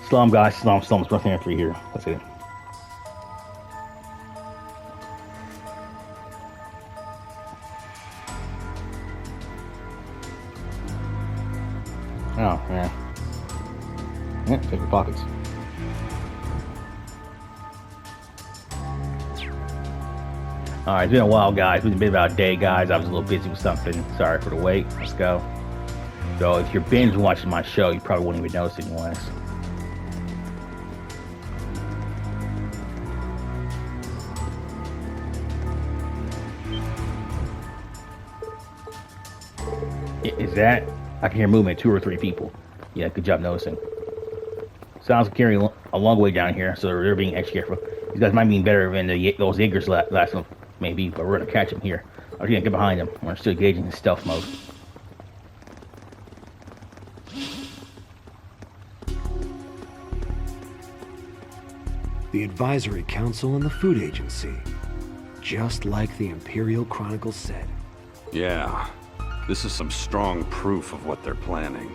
Slum, guys. Slum. pt.73 here. That's it. Oh, yeah. Yeah, check your pockets. Alright, it's been a while, guys. It's been about a day, guys. I was a little busy with something. Sorry for the wait. Let's go. So, if you're binge watching my show, you probably wouldn't even notice anyways. Is that? I can hear movement, 2 or 3 people. Yeah, good job noticing. Sounds like carrying a long way down here, so they're being extra careful. These guys might be better than those Jaegers last month, maybe, but we're gonna catch them here. I'm gonna get behind them. We're still engaging in stealth mode. The Advisory Council and the Food Agency. Just like the Imperial Chronicles said. Yeah. This is some strong proof of what they're planning.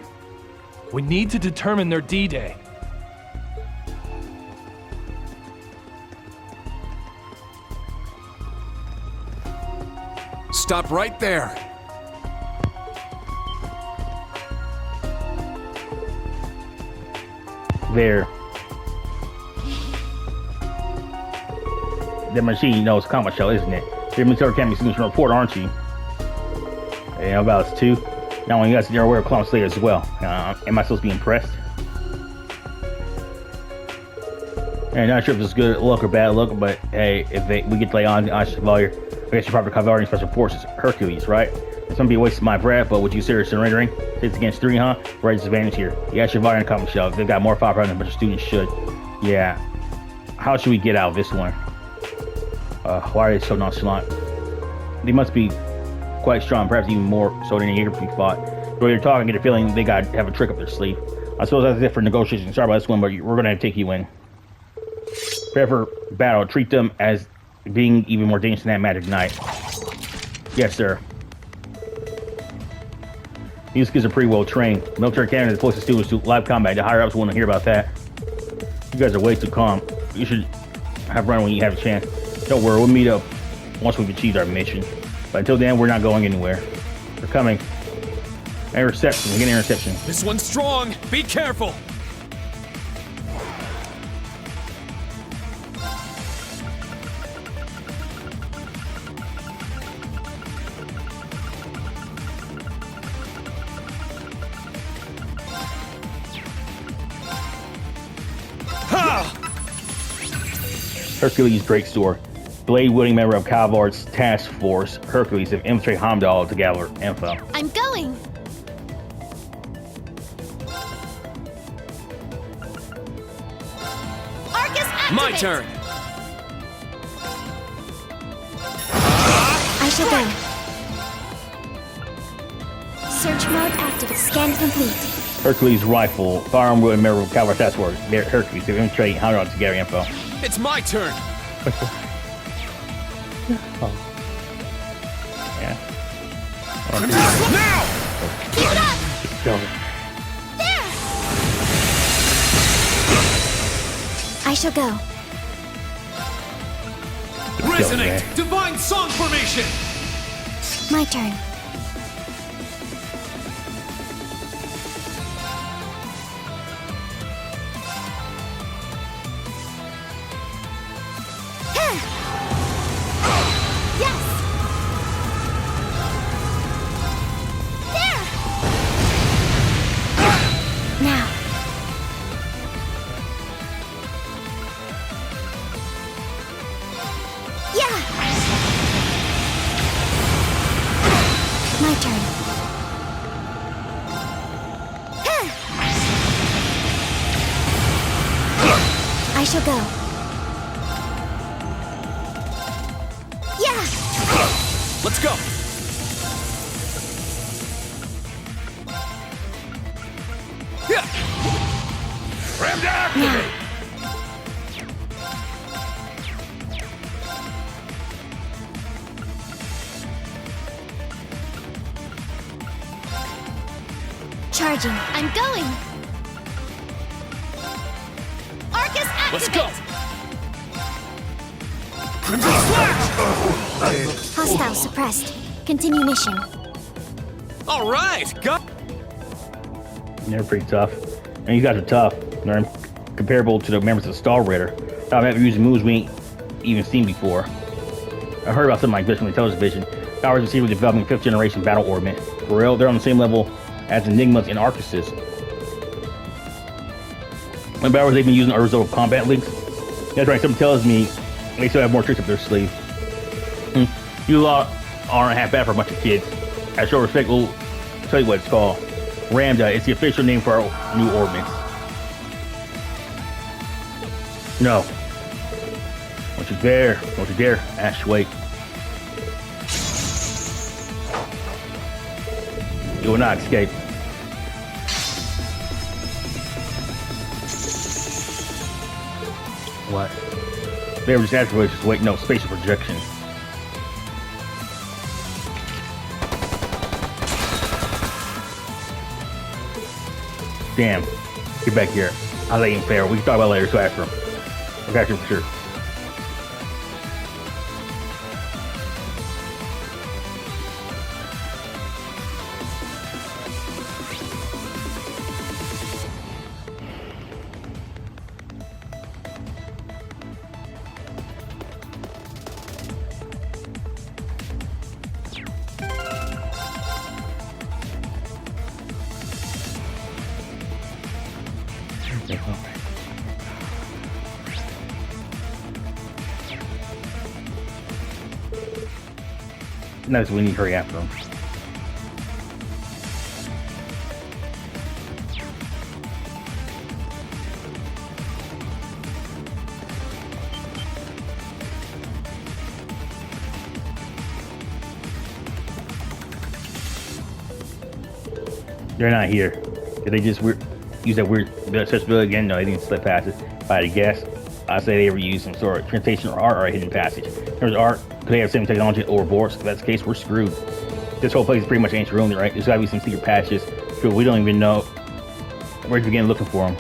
We need to determine their D-Day. Stop right there. There. The machine knows combat shell, isn't it? Your military can be seen from report, aren't you? Yeah, about us too. Now, when you guys are aware of Clown Slayer as well, am I supposed to be impressed? I'm not sure if it's good look or bad look, but hey, if we get to lay on Chevalier, I guess you're probably Cavalier Special Forces, Hercules, right? It's gonna be a waste of my breath, but would you consider surrendering? 6 against 3, huh? Right disadvantage here. Yeah, Chevalier and Common Shell. They've got more firepower than a bunch of students should. Yeah. How should we get out of this one? Why are they so nonchalant? They must be quite strong, perhaps even more so than a Jaeger we fought. The way you're talking, I get a feeling they got to have a trick up their sleeve. I suppose that's it for negotiations. Sorry about this one, but we're gonna have to take you in. Prepare for battle. Treat them as being even more dangerous than that Magic Knight. Yes, sir. These kids are pretty well trained. Military academy is the closest students to live combat. The higher ups want to hear about that. You guys are way too calm. You should have run when you have a chance. Don't worry, we'll meet up once we've achieved our mission. But until then, we're not going anywhere. They're coming. Interception. We get an interception. This one's strong. Be careful. Hercules Great Sword. Blade-wielding member of Calvard's task force, Hercules, have infiltrated Hamdall to gather info. I'm going! Arcus activate! My turn! I shall go. Search mode activate. Scan complete. Hercules Rifle, firearm-wielding member of Calvard's task force, Hercules, have infiltrated Hamdall to gather info. It's my turn! Yeah. Now! Keep it up! Go. There! I shall go. Resonate! Divine Song Formation! My turn. My turn. I shall go. Yeah! Let's go! Yeah! Ram to activate! Charging. I'm going. Let's go! Crimson Slash! Hostile suppressed. Continue mission. All right, go! They're pretty tough. And these guys are tough. They're comparable to the members of the Star Raider. I'm having using moves we ain't even seen before. I heard about something like this from the television. Powers received with developing 5th generation battle orbit. For real, they're on the same level as Enigmas and Arcuses. And powers they've been using are a result of combat links. That's right, something tells me they still have more tricks up their sleeve. You lot aren't half bad for a bunch of kids. At show respect, we'll tell you what it's called. Ramda, it's the official name for our new ordnance. No. Don't you dare. Don't you dare. Ash, wait. You will not escape. What? They were just asteroids just waiting. No, spatial projection. Damn. Get back here. I'll let you fair. We can talk about it later, so after him. I got you for sure. No, so we need to hurry after them. They're not here. Did they just use that weird accessibility again? No, they didn't slip past it. If I had to guess, I'd say they ever used some sort of translation or art or a hidden passage. There's art. Could they have same technology or boards? If that's the case, we're screwed. This whole place is pretty much ancient ruin, right? There's gotta be some secret passages. Sure, we don't even know where to begin looking for them.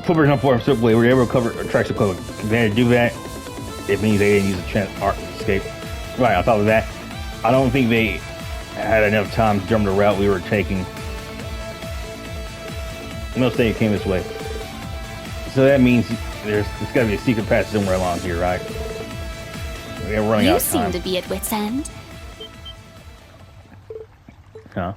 Flippers on for them simply. Were they able to cover tracks of code? If they had to do that, it means they didn't use the art to escape. Right, on top of that, I don't think they had enough time to jump the route we were taking. Most they came this way. So that means there's got to be a secret passage somewhere along here, right? We're running out of time. You seem to be at wit's end. Huh?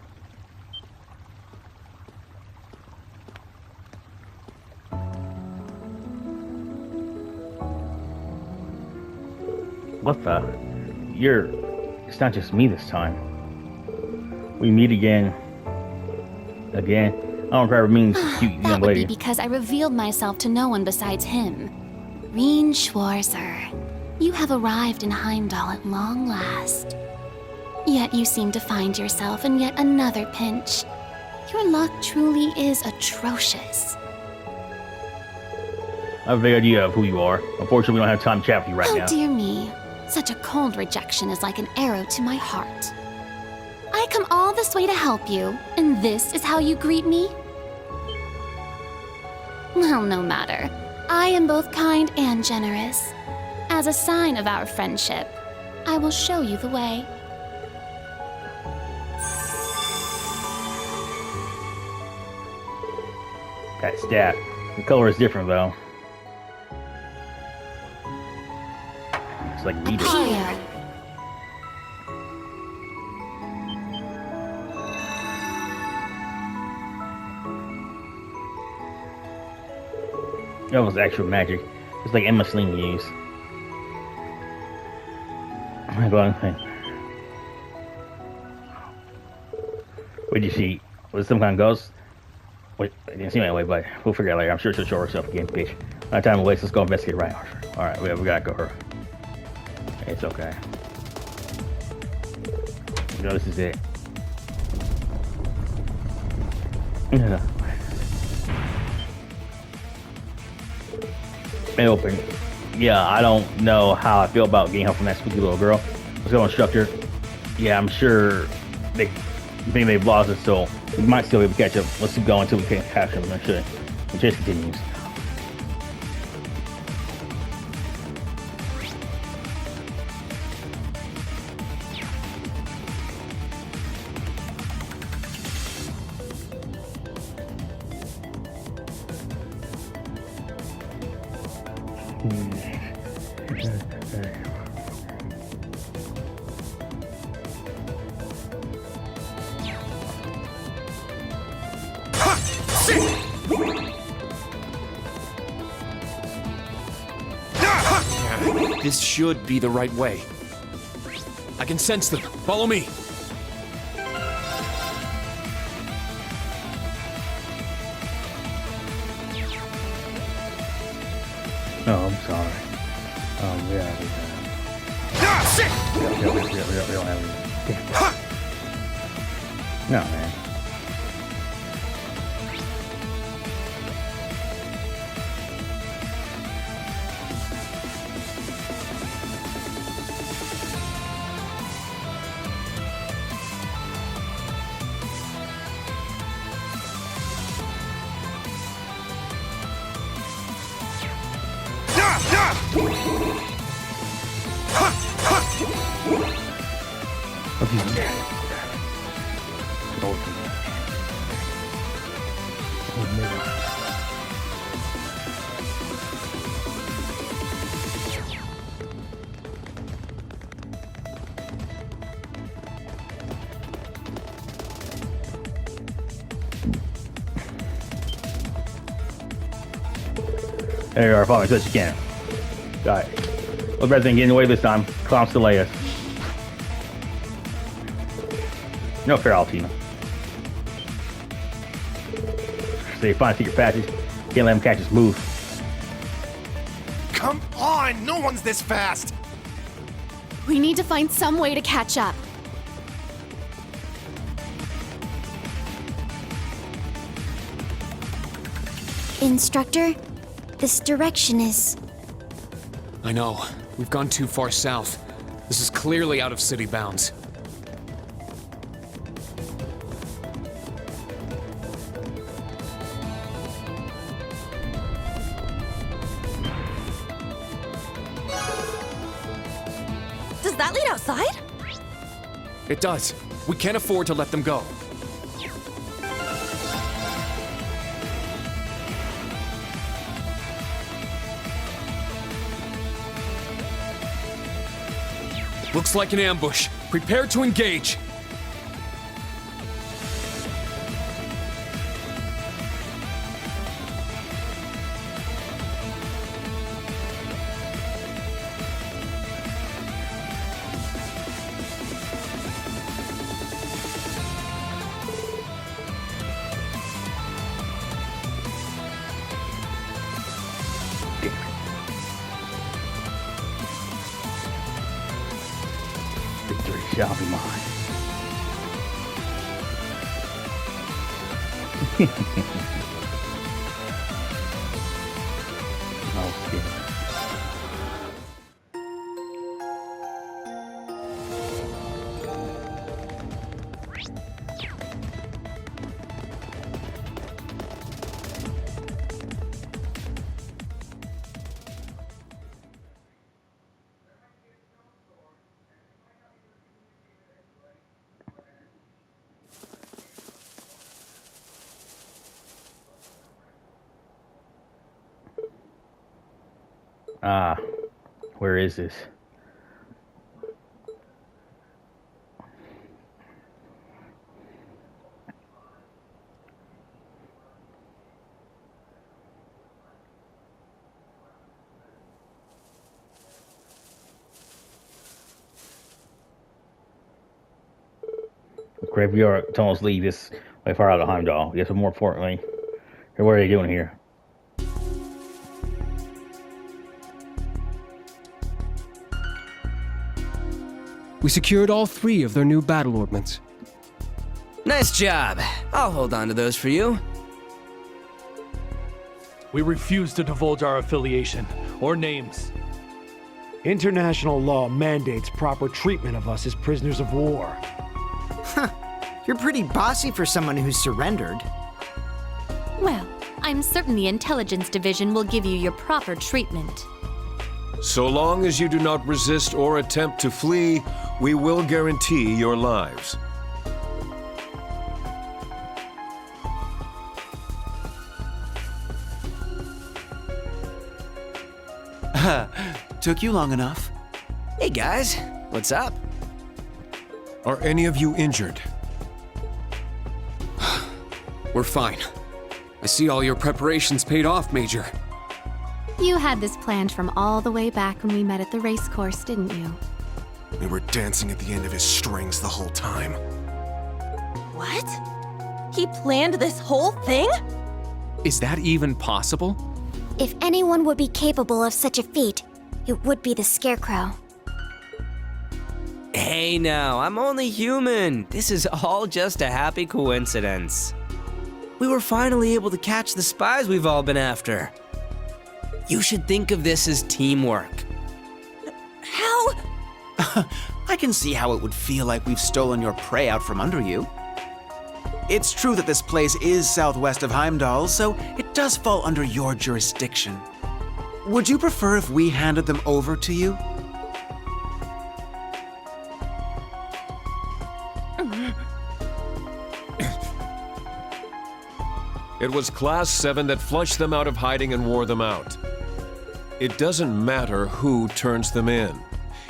What the? It's not just me this time. We meet again. Again. I don't know if it means cute young That would lady. be because I revealed myself to no one besides him. Rean Schwarzer. You have arrived in Heimdall at long last. Yet you seem to find yourself in yet another pinch. Your luck truly is atrocious. I have a vague idea of who you are. Unfortunately, we don't have time to chat with you right now. Oh dear me. Such a cold rejection is like an arrow to my heart. I come all this way to help you, and this is how you greet me? Well, no matter. I am both kind and generous. As a sign of our friendship, I will show you the way. That staff. The color is different, though. It's like reader. Here. That was actual magic. It's like Emma Sling used. Go on. What did you see? Was it some kind of ghost? Wait, it didn't seem that way, but we'll figure it out later. I'm sure she'll show herself again, bitch. No time to waste. Let's go investigate right now. Alright, we gotta go her. It's okay. You know, this is it. Yeah. It opened. Yeah, I don't know how I feel about getting help from that spooky little girl. Let's go, Instructor. Yeah, I'm sure they think they've lost us, so we might still be able to catch up. Let's keep going until we can capture them, actually. The chase continues. This should be the right way. I can sense them. Follow me. Oh, I'm sorry. Yeah. We don't have any. No, man. There you are, follow me as best you can. Got it. Look better than getting away this time. Clowns delay us. No fair, Altina. So you find secret passages. Can't let them catch us move. Come on! No one's this fast! We need to find some way to catch up. Instructor, this direction is... I know. We've gone too far south. This is clearly out of city bounds. Does that lead outside? It does. We can't afford to let them go. Looks like an ambush. Prepare to engage. Victory shall be mine. Okay. Where is this? Graveyard tunnels lead this way far out of Heimdall. Yes, but more importantly, what are they doing here? We secured all 3 of their new battle ordnance. Nice job. I'll hold on to those for you. We refuse to divulge our affiliation or names. International law mandates proper treatment of us as prisoners of war. You're pretty bossy for someone who's surrendered. Well, I'm certain the Intelligence Division will give you your proper treatment. So long as you do not resist or attempt to flee, we will guarantee your lives. Took you long enough. Hey guys, what's up? Are any of you injured? We're fine. I see all your preparations paid off, Major. You had this planned from all the way back when we met at the race course, didn't you? We were dancing at the end of his strings the whole time. What? He planned this whole thing? Is that even possible? If anyone would be capable of such a feat, it would be the Scarecrow. Hey now, I'm only human. This is all just a happy coincidence. We were finally able to catch the spies we've all been after. You should think of this as teamwork. How? I can see how it would feel like we've stolen your prey out from under you. It's true that this place is southwest of Heimdall, so it does fall under your jurisdiction. Would you prefer if we handed them over to you? It was Class 7 that flushed them out of hiding and wore them out. It doesn't matter who turns them in.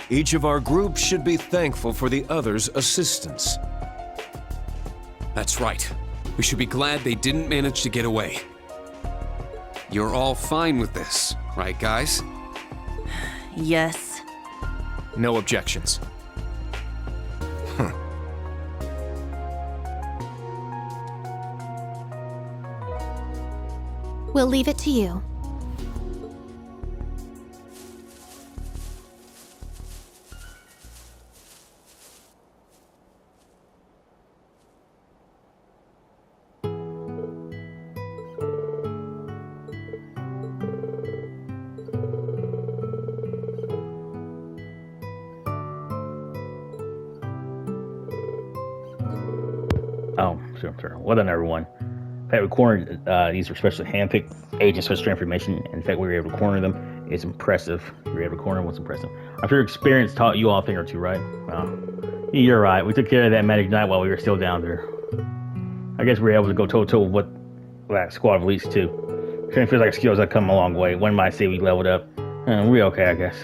Each of our groups should be thankful for the other's assistance. That's right. We should be glad they didn't manage to get away. You're all fine with this, right, guys? Yes. No objections. We'll leave it to you. Oh, sure. Well done, everyone. In fact, we cornered these were specially handpicked agents for extra information. In fact, we were able to corner them. It's impressive. We were able to corner them. What's impressive? I'm sure experience taught you all a thing or two, right? Well, you're right. We took care of that magic knight while we were still down there. I guess we were able to go toe-to-toe with what that squad of elites, too. Kind of feels like skills have come a long way. One might say we leveled up. We're okay, I guess.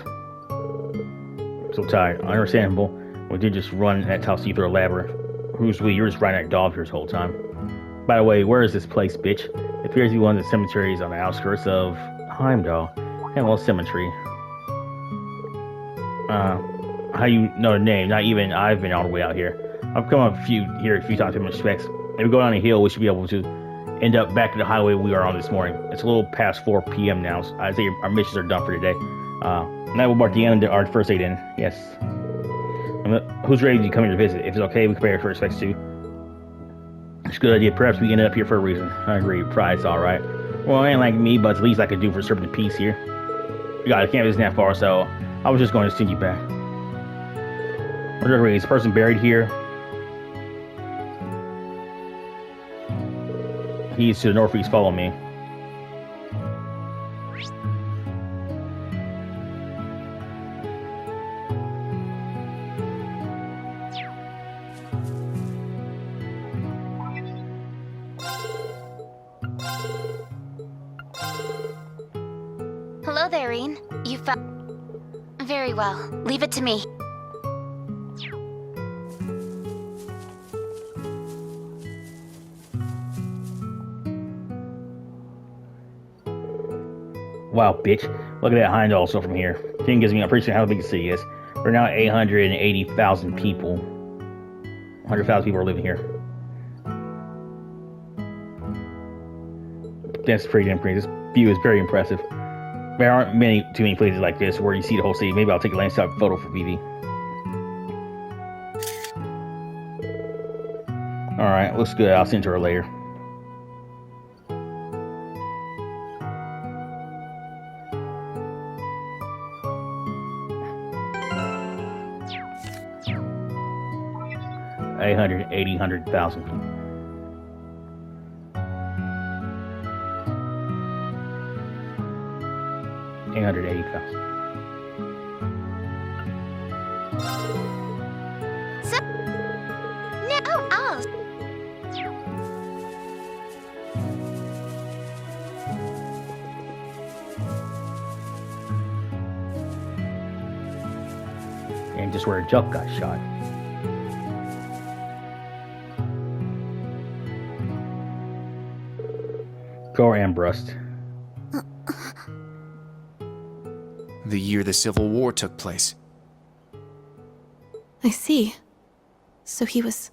So tired. Understandable. We did just run that top secret through a labyrinth. Who's we? You're just riding that dog here this whole time. By the way, where is this place, bitch? It appears to be one of the cemeteries on the outskirts of Heimdall. Hello, cemetery. How you know the name? Not even I've been all the way out here. I've come up a few times in respects. If we go down a hill, we should be able to end up back to the highway we were on this morning. It's a little past 4 p.m. now, so I'd say our missions are done for today. Now we'll mark the end of our first aid in. Yes. Who's ready to come here to visit? If it's okay, we can pay our first respects too. It's a good idea. Perhaps we ended up here for a reason. I agree. Pride's all right. Well, it ain't like me, but it's the least I could do for serving the peace here. God, I can't visit that far, so I was just going to send you back. Is the person buried here? He's to the northeast. Follow me. Hello there, Rean. You found... Very well. Leave it to me. Wow, bitch. Look at that Heimdall also from here. Thing gives me an appreciation how big the city is. We're now 880,000 people. 100,000 people are living here. That's pretty impressive. This view is very impressive. There aren't too many places like this where you see the whole city. Maybe I'll take a landscape photo for BB. Alright, looks good. I'll send it to her later. 880 pounds. So, no, else. And just where a Jup got shot. Core Ambrust. The year the Civil War took place. I see. So he was...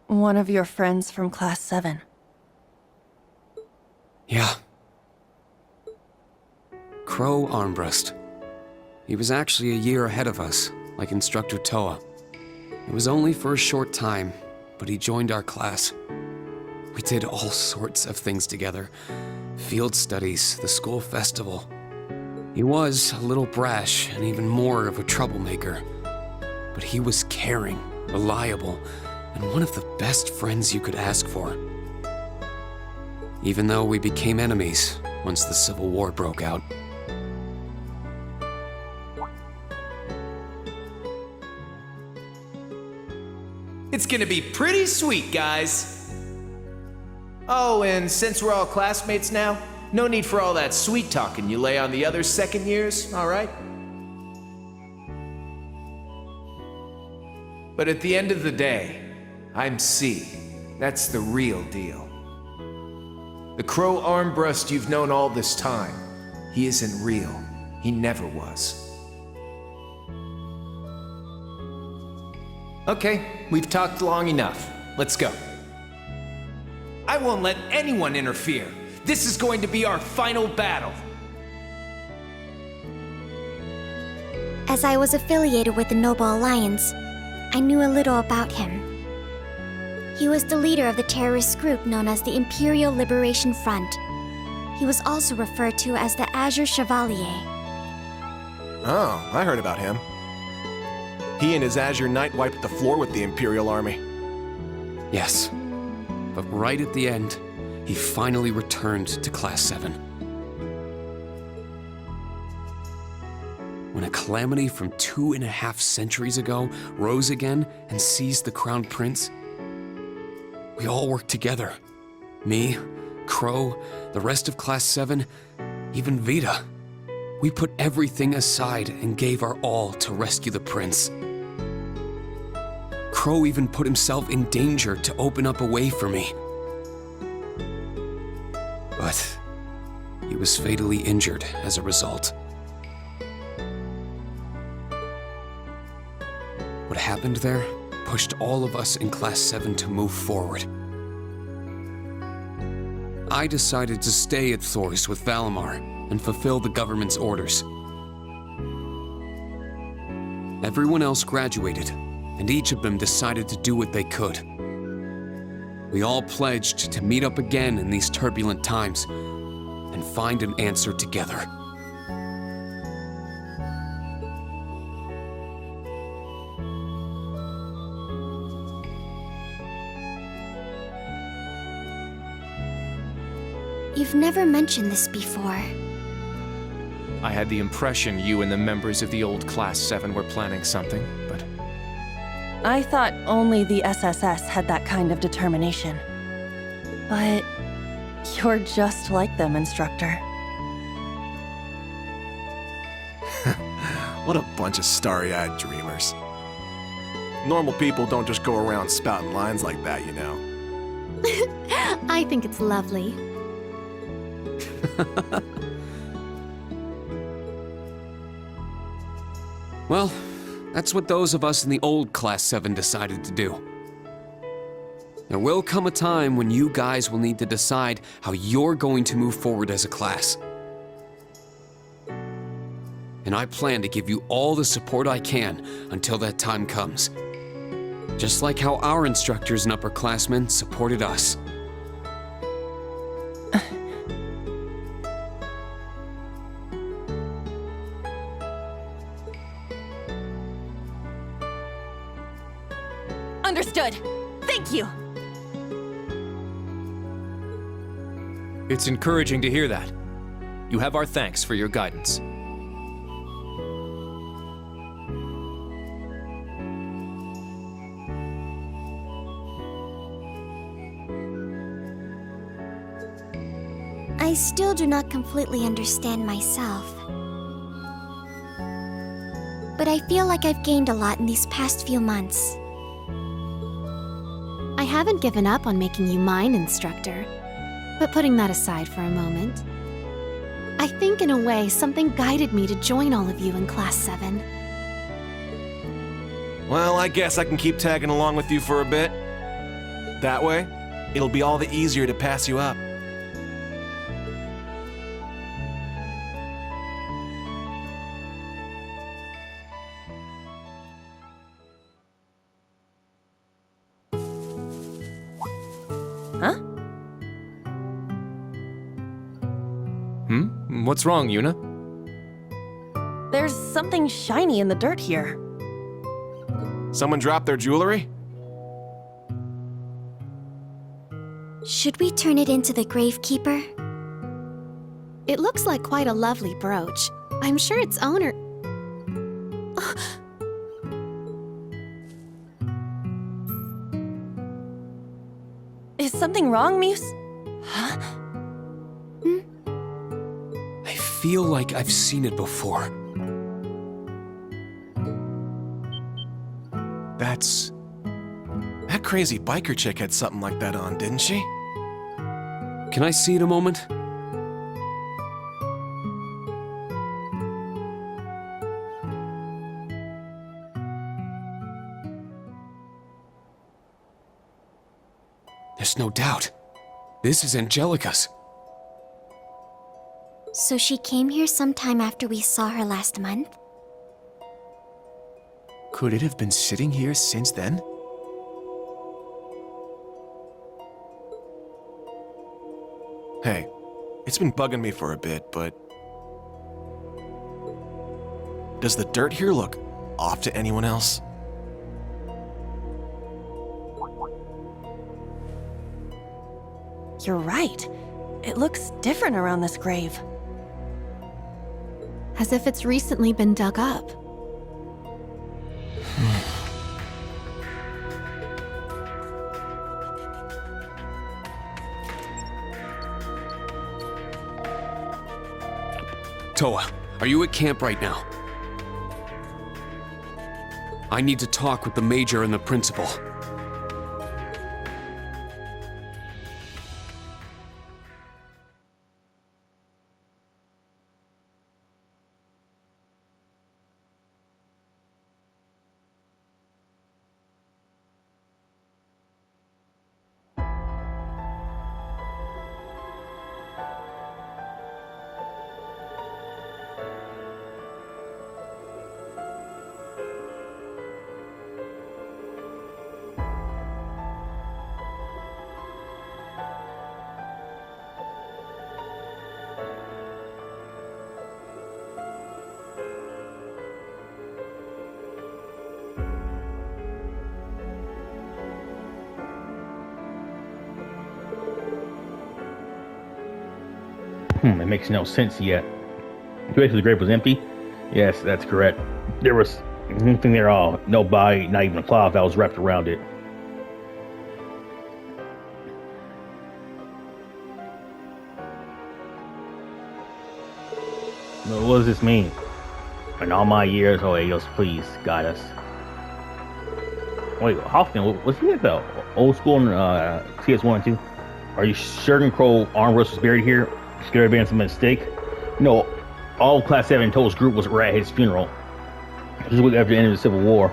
one of your friends from Class 7. Yeah. Crow Armbrust. He was actually a year ahead of us, like Instructor Toa. It was only for a short time, but he joined our class. We did all sorts of things together. Field studies, the school festival. He was a little brash and even more of a troublemaker. But he was caring, reliable, and one of the best friends you could ask for. Even though we became enemies once the Civil War broke out. It's gonna be pretty sweet, guys. Oh, and since we're all classmates now, no need for all that sweet talking you lay on the other second years, all right? But at the end of the day, I'm C. That's the real deal. The Crow Armbrust you've known all this time, he isn't real. He never was. Okay, we've talked long enough. Let's go. I won't let anyone interfere. This is going to be our final battle. As I was affiliated with the Noble Alliance, I knew a little about him. He was the leader of the terrorist group known as the Imperial Liberation Front. He was also referred to as the Azure Chevalier. Oh, I heard about him. He and his Azure Knight wiped the floor with the Imperial Army. Yes. But right at the end, he finally returned to Class 7. When a calamity from 2.5 centuries ago rose again and seized the Crown Prince, we all worked together. Me, Crow, the rest of Class 7, even Vita. We put everything aside and gave our all to rescue the Prince. Crow even put himself in danger to open up a way for me. But he was fatally injured as a result. What happened there pushed all of us in Class 7 to move forward. I decided to stay at Thors with Valimar and fulfill the government's orders. Everyone else graduated, and each of them decided to do what they could. We all pledged to meet up again in these turbulent times and find an answer together. You've never mentioned this before. I had the impression you and the members of the old Class 7 were planning something, but... I thought only the SSS had that kind of determination. But you're just like them, Instructor. What a bunch of starry-eyed dreamers. Normal people don't just go around spouting lines like that, you know. I think it's lovely. Well, that's what those of us in the old Class 7 decided to do. There will come a time when you guys will need to decide how you're going to move forward as a class. And I plan to give you all the support I can until that time comes. Just like how our instructors and upperclassmen supported us. Understood. Thank you. It's encouraging to hear that. You have our thanks for your guidance. I still do not completely understand myself. But I feel like I've gained a lot in these past few months. I haven't given up on making you mine, Instructor. But putting that aside for a moment, I think in a way something guided me to join all of you in Class 7. Well, I guess I can keep tagging along with you for a bit. That way, it'll be all the easier to pass you up. Huh? What's wrong, Yuna? There's something shiny in the dirt here. Someone dropped their jewelry? Should we turn it into the Gravekeeper? It looks like quite a lovely brooch. I'm sure its owner... Is something wrong, Muse? Huh? I feel like I've seen it before. That crazy biker chick had something like that on, didn't she? Can I see it a moment? There's no doubt. This is Angelica's. So she came here sometime after we saw her last month? Could it have been sitting here since then? Hey, it's been bugging me for a bit, but... does the dirt here look off to anyone else? You're right. It looks different around this grave. As if it's recently been dug up. Toa, are you at camp right now? I need to talk with the Major and the Principal. It makes no sense yet. Basically, the grave was empty? Yes, that's correct. There was nothing there at all. No body, not even a cloth that was wrapped around it. What does this mean? In all my years, oh, Eos, please guide us. Wait, Hoffman, was he at the old school in CS1 and 2? Are you certain Crow Armbrust was buried here? Scared of being some mistake? No, all Class 7 Toa's group was at his funeral. Just a week after the end of the Civil War.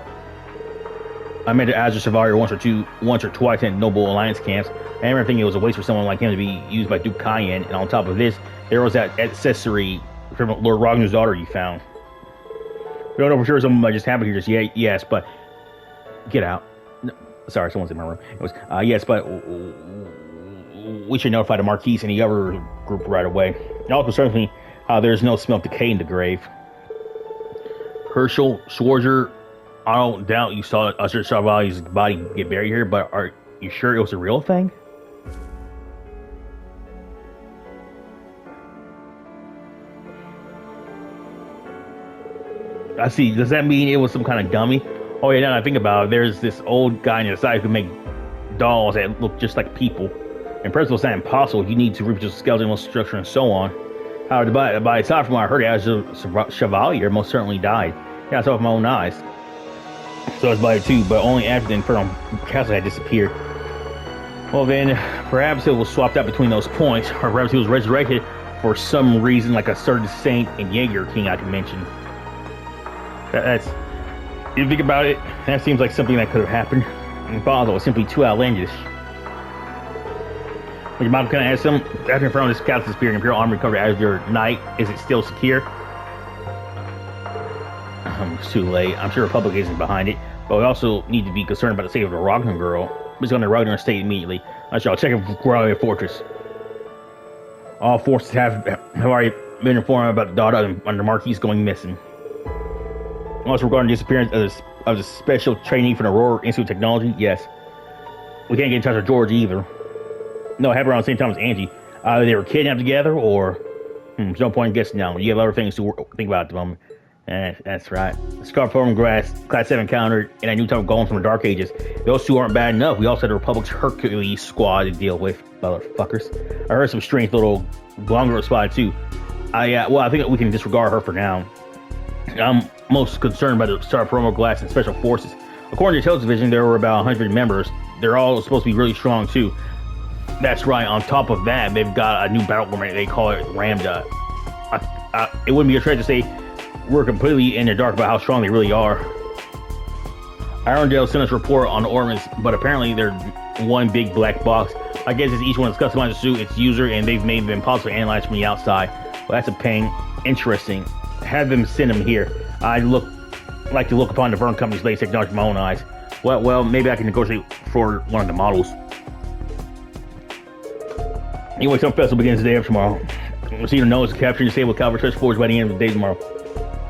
I met the Azure Survivor once or twice in Noble Alliance camps. I remember thinking it was a waste for someone like him to be used by Duke Cayenne, and on top of this, there was that accessory from Lord Ragnar's daughter you found. We don't know for sure something might just happen here just yet, yes, but... Get out. No, sorry, someone's in my room. It was, yes, but... We should notify the Marquise and the other group right away. It also concerns me how there's no smell of decay in the grave. Herschel, Schwarzer, I don't doubt you saw Usher Savali's body get buried here, but are you sure it was a real thing? I see. Does that mean it was some kind of dummy? Oh yeah, now that I think about it, there's this old guy on the side who can make dolls that look just like people. In principle, it's not impossible. You need to reproduce skeletal structure and so on. However, by the time from what I heard, as a Chevalier most certainly died. Yeah, I saw it with my own eyes. So it's by too, but only after the Infernal Castle had disappeared. Well then, perhaps it was swapped out between those points, or perhaps he was resurrected for some reason, like a certain saint and Jaeger King I can mention. That's, if you think about it, that seems like something that could have happened. Impossible, it's simply too outlandish. Your mom, can I ask them? After Infernal this castle disappeared, Imperial army recovered as your night. Is it still secure? It's too late. I'm sure Republic isn't behind it, but we also need to be concerned about the state of the Ragnar girl. We're going to Ragnar state immediately. I shall check for Growlithe Fortress. All forces have already been informed about the daughter under Marquis going missing. Also regarding the disappearance of the special trainee from the Aurora Institute of Technology, yes. We can't get in touch with George either. No, it happened around the same time as Angie. Either they were kidnapped together, or... there's no point in guessing now. You have other things to think about at the moment. That's right. Scarf from Class 7 encountered and a new type of golem from the Dark Ages. Those two aren't bad enough. We also had the Republic's Hercules squad to deal with, motherfuckers. I heard some strange little longer spot too. Well, I think we can disregard her for now. I'm most concerned about the Star Promo Glass and Special Forces. According to the Television, there were about 100 members. They're all supposed to be really strong too. That's right. On top of that, they've got a new battle format. They call it Ramda. It wouldn't be a stretch to say we're completely in the dark about how strong they really are. Irondale sent us a report on the ornaments, but apparently they're one big black box. I guess it's each one that's customized to suit its user, and they've made them impossible to analyze from the outside. Well, that's a pain. Interesting. Have them send them here. I'd like to look upon the Vern Company's latest technology with my own eyes. Well, maybe I can negotiate for one of the models. Anyway, some festival begins the day of tomorrow. We'll see the nose capturing the disabled Calvary Church Forge by the end of the day tomorrow.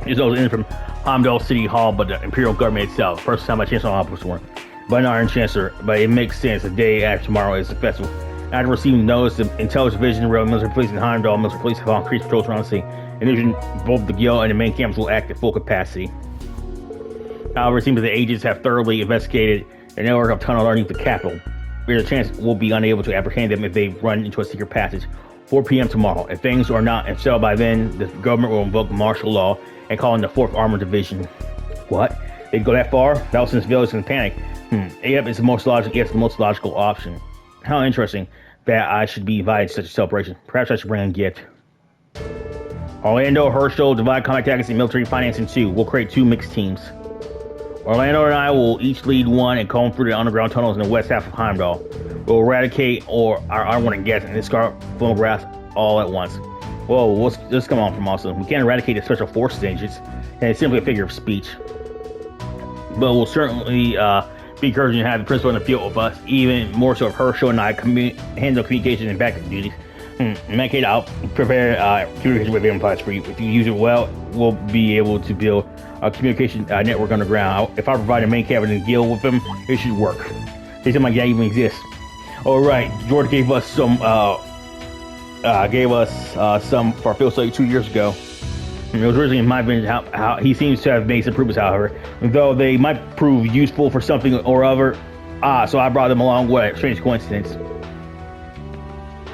This nose in from Heimdall City Hall, but the Imperial government itself. First time my Chancellor Office one. But an Iron Chancellor, but it makes sense. The day after tomorrow is the festival. After receiving notice, the Intelligence Division, Rail Military Police, and Heimdall Military Police have increased patrols around the city. In addition, both the Guild and the main campus will act at full capacity. However, it seems that the agents have thoroughly investigated the network of tunnels underneath the capital. There's a chance we'll be unable to apprehend them if they run into a secret passage. 4 p.m. tomorrow. If things are not settled by then, the government will invoke martial law and call in the 4th Armored Division. What? They'd go that far? That was since villagers can panic. Yep, it's the most logical. Yes, the most logical option. How interesting that I should be invited to such a celebration. Perhaps I should bring a gift. Orlando, Herschel, Divide Combat Tactics, and Military Financing 2. We'll create 2 mixed teams. Orlando and I will each lead one and comb through the underground tunnels in the west half of Heimdall. We'll eradicate, or I want to guess, and discard phonographs all at once. Whoa, let's come on from also. We can't eradicate the Special Forces agents, and it's simply a figure of speech. But we'll certainly be encouraging to have the principal in the field with us, even more so if Herschel and I handle communication and backup duties. In that case, I'll prepare communication with implies for you. If you use it well, we'll be able to build a communication network underground. If I provide a main cabin and deal with them, it should work. They seem like that even exists. All right, George gave us some for our field study 2 years ago. It was originally in my opinion how he seems to have made some improvements, however, though they might prove useful for something or other. So I brought them along. What a strange coincidence.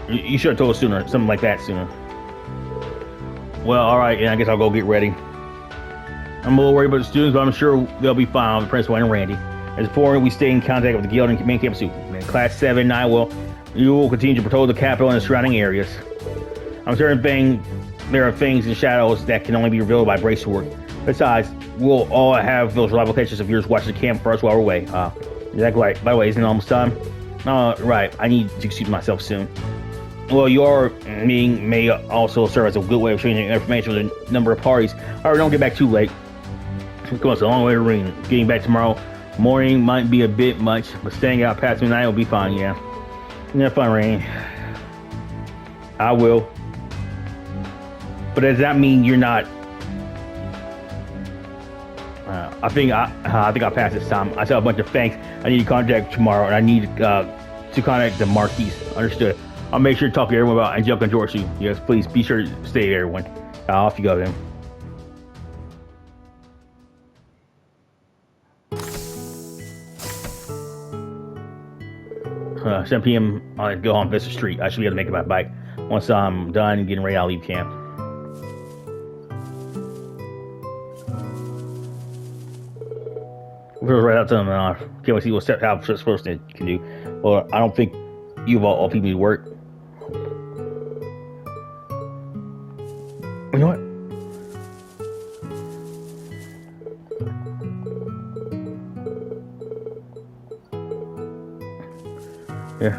You should have told us sooner, something like that sooner. Well, all right, I guess I'll go get ready. I'm a little worried about the students, but I'm sure they'll be fine with the principal and Randy. As before, we stay in contact with the Guild and main campus. Class 7 and I you will continue to patrol the capital and the surrounding areas. I'm certain there are things in shadows that can only be revealed by bracework. Besides, we'll all have those reliable catches of yours watching the camp for us while we're away. Exactly right. By the way, isn't it almost time? Right. I need to excuse myself soon. Well, your meeting may also serve as a good way of sharing information with a number of parties. Alright, don't get back too late. It's a long way to Rean. Getting back tomorrow morning might be a bit much, but staying out past midnight will be fine, yeah. Have fun, Rean. I will. But does that mean you're not... I think I'll pass this time. I saw a bunch of thanks. I need to contact tomorrow, and I need to contact the Marquis. Understood. I'll make sure to talk to everyone about Angelica and George too. Yes, please be sure to stay there, everyone. Off you go then. 7 p.m. I'll go on Vista Street. I should be able to make it by bike. Once I'm done getting ready, I'll leave camp. We'll right out to them. Can't wait to see what how person can do. Well, I don't think you of all people need work. You know what? Yeah.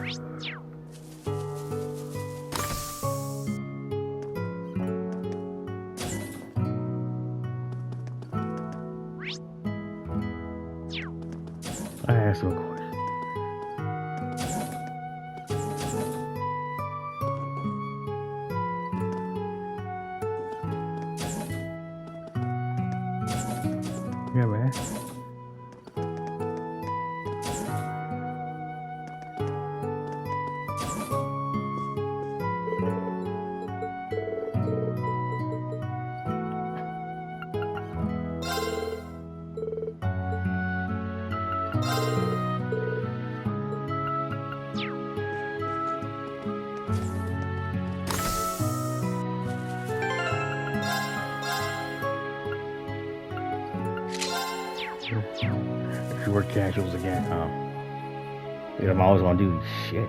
I asked him a question. Yeah, man. If you work casuals again, I'm always gonna do shit.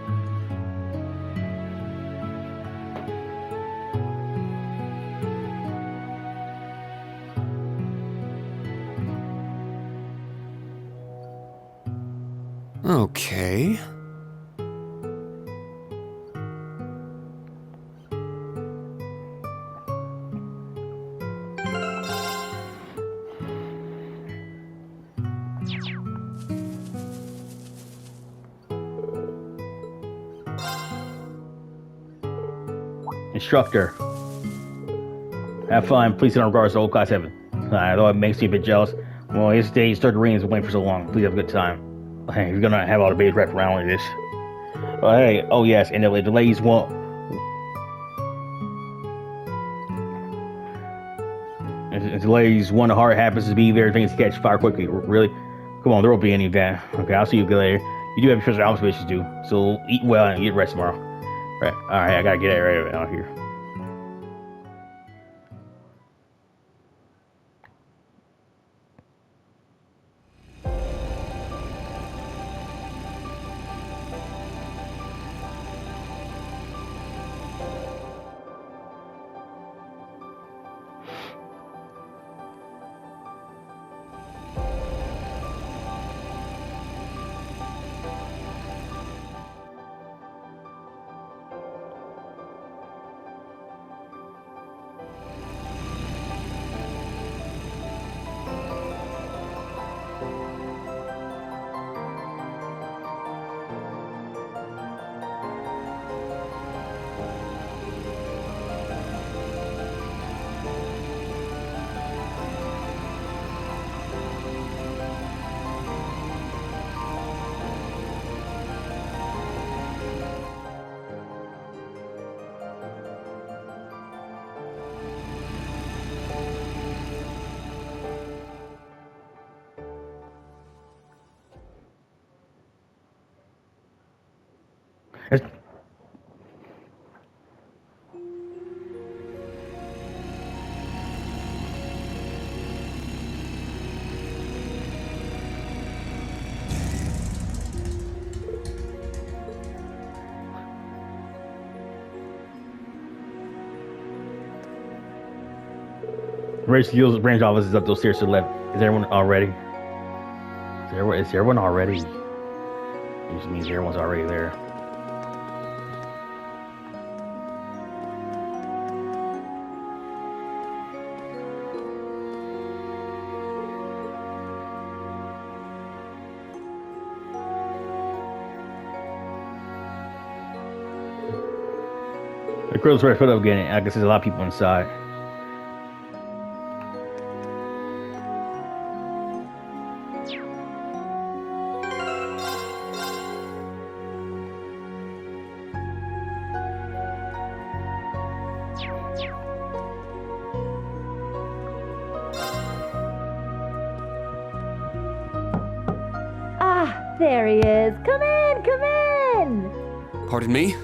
Okay. Instructor. Have fun. Please send regards to old class 7. Though it makes you a bit jealous. Well, his day started raining and waiting for so long. Please have a good time. Hey, you're gonna have all the babies wrapped around like this. Oh, hey, oh yes, and the ladies want. If the ladies want a heart happens to be there, things catch fire quickly. Really? Come on, there won't be any of that. Okay, I'll see you later. You do have your special obligations to do, so eat well and get rest tomorrow. Right. Alright, I gotta get it right out here. Race Steele's branch office is up those stairs to the left. Is everyone already? Is everyone already? It just means everyone's already there. The crow's right foot up again. I guess there's a lot of people inside. There he is. Come in, come in! Pardon me?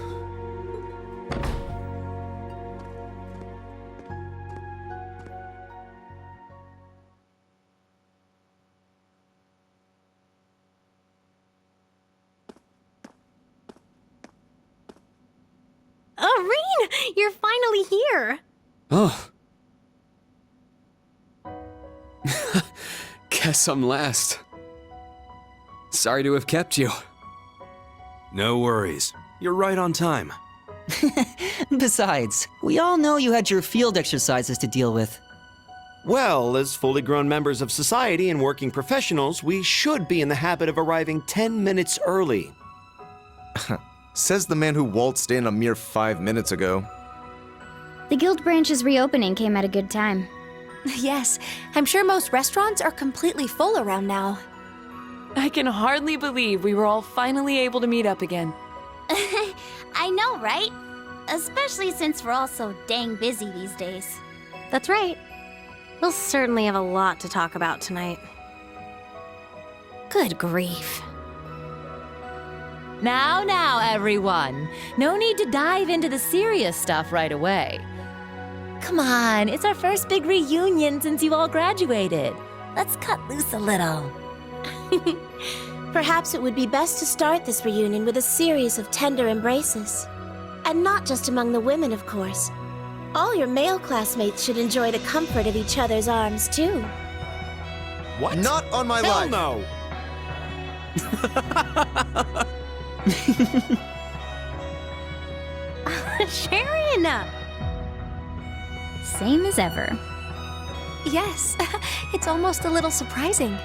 Oh, Rean! You're finally here! Oh. Guess I'm last. Sorry to have kept you. No worries. You're right on time. Besides, we all know you had your field exercises to deal with. Well, as fully grown members of society and working professionals, we should be in the habit of arriving 10 minutes early. Says the man who waltzed in a mere 5 minutes ago. The guild branch's reopening came at a good time. Yes, I'm sure most restaurants are completely full around now. I can hardly believe we were all finally able to meet up again. I know, right? Especially since we're all so dang busy these days. That's right. We'll certainly have a lot to talk about tonight. Good grief. Now, everyone. No need to dive into the serious stuff right away. Come on, it's our first big reunion since you all graduated. Let's cut loose a little. Perhaps it would be best to start this reunion with a series of tender embraces. And not just among the women, of course. All your male classmates should enjoy the comfort of each other's arms, too. What? Not on my Hell life. no! Sharon! Same as ever. Yes, it's almost a little surprising.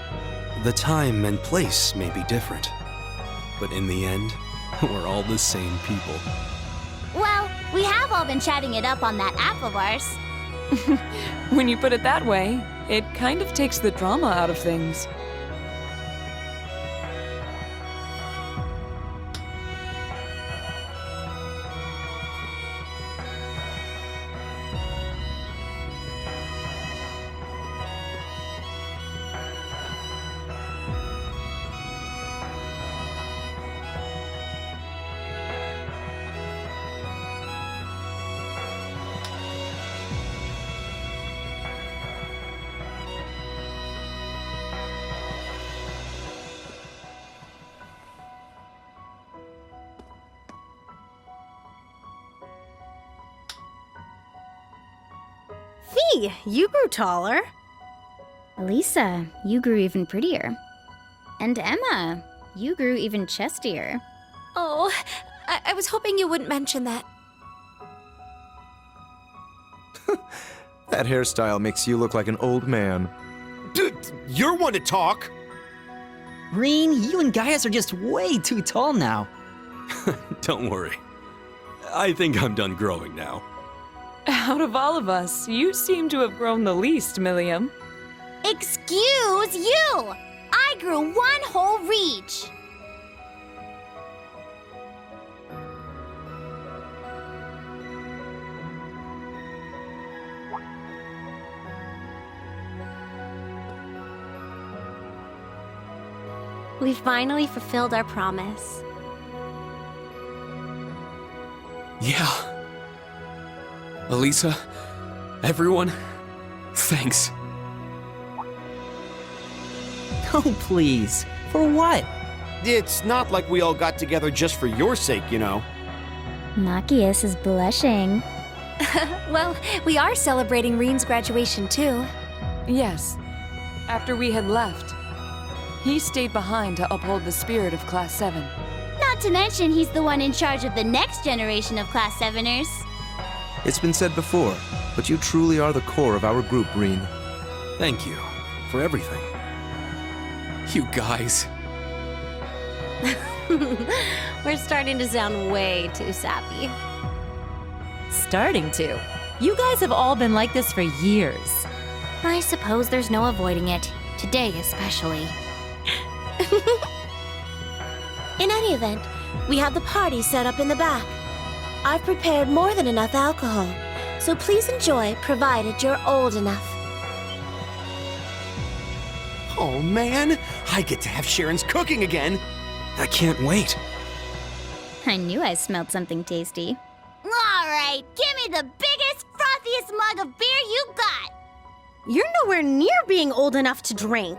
The time and place may be different, but in the end, we're all the same people. Well, we have all been chatting it up on that app of ours. When you put it that way, it kind of takes the drama out of things. Fee, you grew taller. Elisa, you grew even prettier. And Emma, you grew even chestier. Oh, I was hoping you wouldn't mention that. That hairstyle makes you look like an old man. Dude, you're one to talk! Rean, you and Gaius are just way too tall now. Don't worry. I think I'm done growing now. Out of all of us, you seem to have grown the least, Milliam. Excuse you! I grew one whole reach! We finally fulfilled our promise. Yeah. Elisa, everyone, thanks. Oh, please. For what? It's not like we all got together just for your sake, you know. Machias is blushing. Well, we are celebrating Rean's graduation, too. Yes. After we had left, he stayed behind to uphold the spirit of Class 7. Not to mention he's the one in charge of the next generation of Class 7ers. It's been said before, but you truly are the core of our group, Rean. Thank you for everything. You guys. We're starting to sound way too sappy. Starting to. You guys have all been like this for years. I suppose there's no avoiding it. Today especially. In any event, we have the party set up in the back. I've prepared more than enough alcohol, so please enjoy provided you're old enough. Oh man, I get to have Sharon's cooking again. I can't wait. I knew I smelled something tasty. All right, give me the biggest, frothiest mug of beer you got. You're nowhere near being old enough to drink.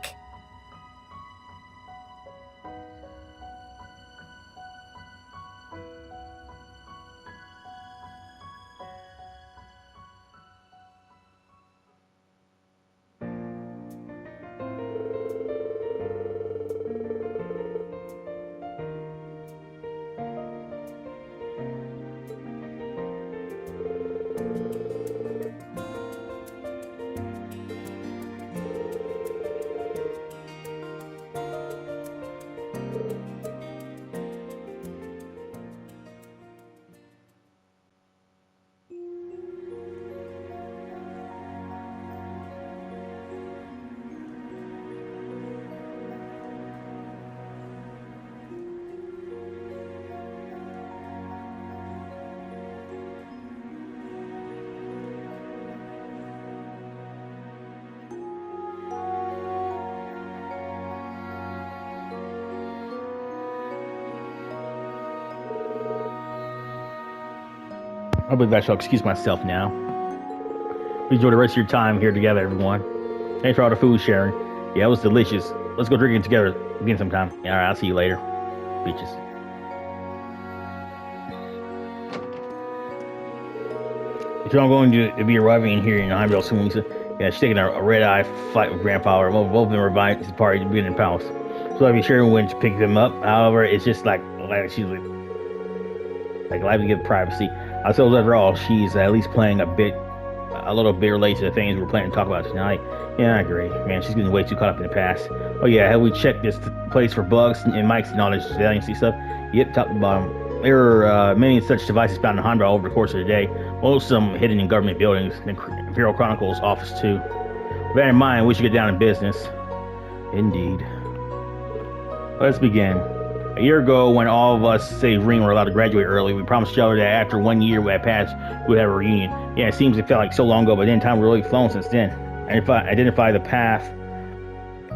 I believe I shall excuse myself now. Enjoy the rest of your time here together, everyone. Thanks for all the food sharing. Yeah, it was delicious. Let's go drinking together again sometime. Yeah, alright, I'll see you later. Beaches. So I'm going to be arriving in here in Heimdall soon, Lisa. Yeah, she's taking a red-eye flight with Grandpa. Both of them are invited to the party to be in the palace. So I'll be sure when to pick them up. However, it's just like she's like life to give privacy. I suppose overall, she's at least playing a little bit related to the things we're planning to talk about tonight. Yeah, I agree. Man, she's getting way too caught up in the past. Oh yeah, have we checked this place for bugs and mics and all this resiliency stuff? Yep, top to bottom. There are many such devices found in Heimdall over the course of the day. Most of them hidden in government buildings, the Imperial Chronicle's office too. With that in mind, we should get down to business. Indeed. Let's begin. A year ago, when all of us, save Rean, were allowed to graduate early, we promised each other that after 1 year we had passed, we would have a reunion. Yeah, it seems it felt like so long ago, but then time really flown since then. Identify the path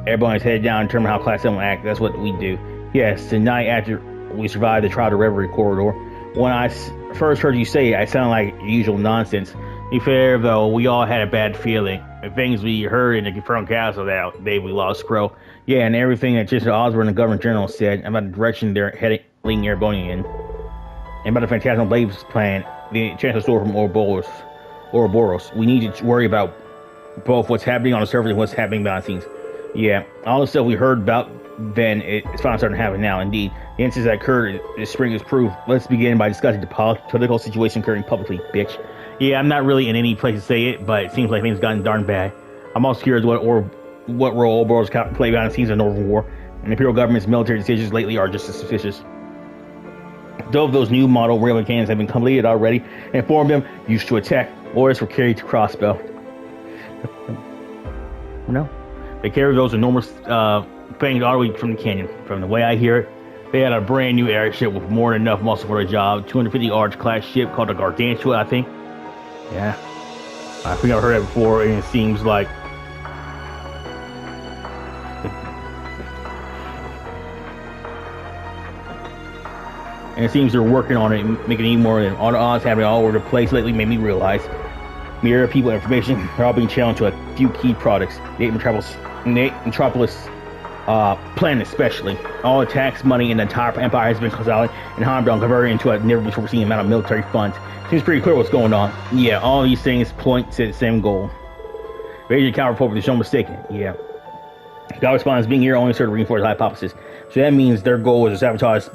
everyone's headed down and determine how Class 7 will act. That's what we do. Yes, tonight after we survived the trial to Reverie corridor, when I first heard you say it, I sounded like usual nonsense. To be fair, though, we all had a bad feeling. The things we heard in the confirmed castle that day we lost Crow. Yeah, and everything that Chancellor Osborne and the Governor General said about the direction they're heading Airborne in. And about the Phantasmal Blades plan, the Chancellor stole from Ouroboros. We need to worry about both what's happening on the surface and what's happening behind the scenes. Yeah, all the stuff we heard about then, it's finally starting to happen now. Indeed, the incidents that occurred this spring is proof. Let's begin by discussing the political situation occurring publicly, bitch. Yeah, I'm not really in any place to say it, but it seems like things gotten darn bad. I'm also curious what role Ouroboros play behind the scenes of the Northern War, and the Imperial government's military decisions lately are just as suspicious. Though those new model railway cannons have been completed already, and informed them used to attack, orders were carried to Crossbow. No, they carried those enormous things all the way from the canyon. From the way I hear it, they had a brand new airship with more than enough muscle for the job. 250 Arch class ship called the Gargantua, I think. Yeah, I think I've heard that before, and it seems like they're working on it and making it even more. All the odds happening all over the place lately made me realize mere people information are all being channeled to a few key products. The Metropolis plan especially. All the tax money in the entire empire has been consolidated and Heimdall converted into a never before seen amount of military funds. Seems pretty clear what's going on. Yeah, all these things point to the same goal. Agent Counter report is no mistaken. Yeah. God responds being here only served to reinforce the hypothesis. So that means their goal is to sabotage